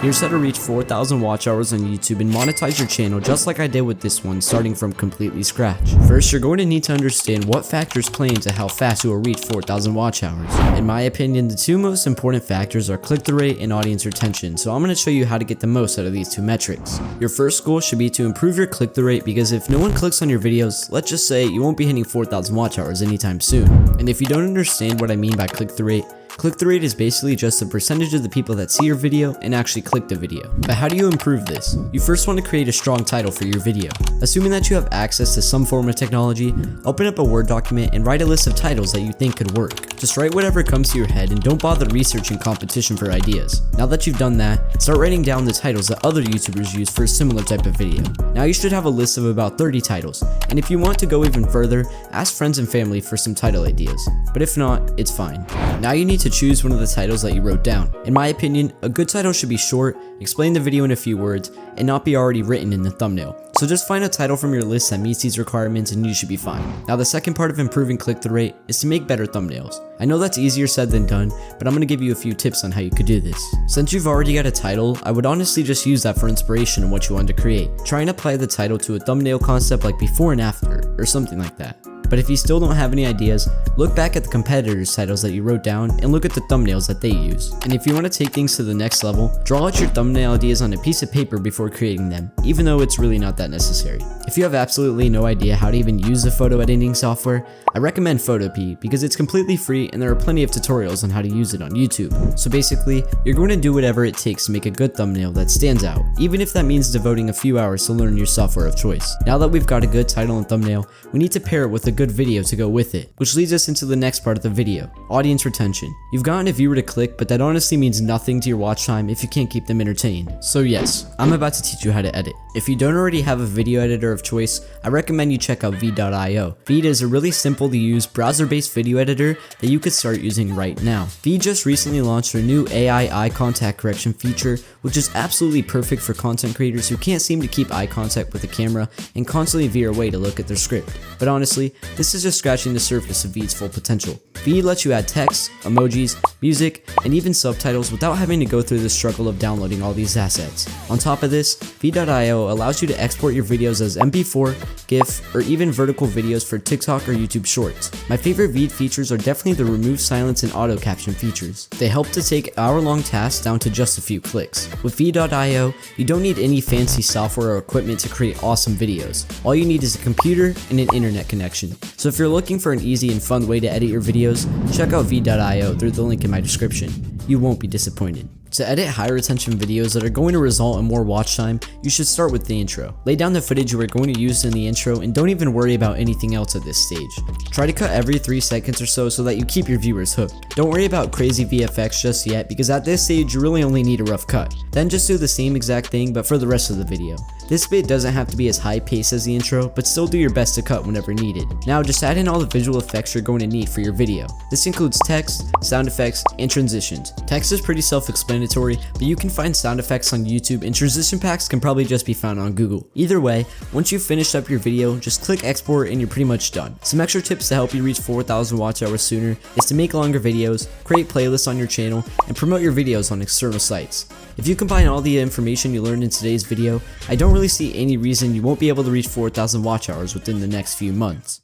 Here's how to reach 4,000 watch hours on YouTube and monetize your channel just like I did with this one, starting from completely scratch. First, you're going to need to understand what factors play into how fast you will reach 4,000 watch hours. In my opinion, the two most important factors are click-through rate and audience retention, so I'm going to show you how to get the most out of these two metrics. Your first goal should be to improve your click-through rate, because if no one clicks on your videos, let's just say you won't be hitting 4,000 watch hours anytime soon. And if you don't understand what I mean by click-through rate, click-through rate is basically just the percentage of the people that see your video and actually click the video. But how do you improve this? You first want to create a strong title for your video. Assuming that you have access to some form of technology, open up a Word document and write a list of titles that you think could work. Just write whatever comes to your head and don't bother researching competition for ideas. Now that you've done that, start writing down the titles that other YouTubers use for a similar type of video. Now you should have a list of about 30 titles, and if you want to go even further, ask friends and family for some title ideas. But if not, it's fine. Now you need to choose one of the titles that you wrote down. In my opinion, a good title should be short, explain the video in a few words, and not be already written in the thumbnail. So just find a title from your list that meets these requirements and you should be fine. Now the second part of improving click-through rate is to make better thumbnails. I know that's easier said than done, but I'm going to give you a few tips on how you could do this. Since you've already got a title, I would honestly just use that for inspiration on what you want to create. Try and apply the title to a thumbnail concept like before and after, or something like that. But if you still don't have any ideas, look back at the competitors' titles that you wrote down and look at the thumbnails that they use. And if you want to take things to the next level, draw out your thumbnail ideas on a piece of paper before creating them, even though it's really not that necessary. If you have absolutely no idea how to even use the photo editing software, I recommend Photopea because it's completely free and there are plenty of tutorials on how to use it on YouTube. So basically, you're going to do whatever it takes to make a good thumbnail that stands out, even if that means devoting a few hours to learn your software of choice. Now that we've got a good title and thumbnail, we need to pair it with a good video to go with it, which leads us into the next part of the video, audience retention. You've gotten a viewer to click, but that honestly means nothing to your watch time if you can't keep them entertained. So yes, I'm about to teach you how to edit. If you don't already have a video editor of choice, I recommend you check out VEED.io. VEED is a really simple to use browser-based video editor that you could start using right now. VEED just recently launched their new AI eye contact correction feature, which is absolutely perfect for content creators who can't seem to keep eye contact with the camera and constantly veer away to look at their script. But honestly, this is just scratching the surface of VEED's full potential. VEED lets you add text, emojis, music, and even subtitles without having to go through the struggle of downloading all these assets. On top of this, VEED.io allows you to export your videos as MP4, GIF, or even vertical videos for TikTok or YouTube Shorts. My favorite VEED features are definitely the remove silence and auto caption features. They help to take hour-long tasks down to just a few clicks. With VEED.io, you don't need any fancy software or equipment to create awesome videos. All you need is a computer and an internet connection. So if you're looking for an easy and fun way to edit your videos, check out VEED.io through the link in my description. You won't be disappointed. To edit high retention videos that are going to result in more watch time, you should start with the intro. Lay down the footage you are going to use in the intro and don't even worry about anything else at this stage. Try to cut every 3 seconds or so that you keep your viewers hooked. Don't worry about crazy VFX just yet, because at this stage you really only need a rough cut. Then just do the same exact thing but for the rest of the video. This bit doesn't have to be as high paced as the intro, but still do your best to cut whenever needed. Now just add in all the visual effects you're going to need for your video. This includes text, sound effects, and transitions. Text is pretty self-explanatory, but you can find sound effects on YouTube, and transition packs can probably just be found on Google. Either way, once you've finished up your video, just click export and you're pretty much done. Some extra tips to help you reach 4,000 watch hours sooner is to make longer videos, create playlists on your channel, and promote your videos on external sites. If you combine all the information you learned in today's video, I don't really see any reason you won't be able to reach 4,000 watch hours within the next few months.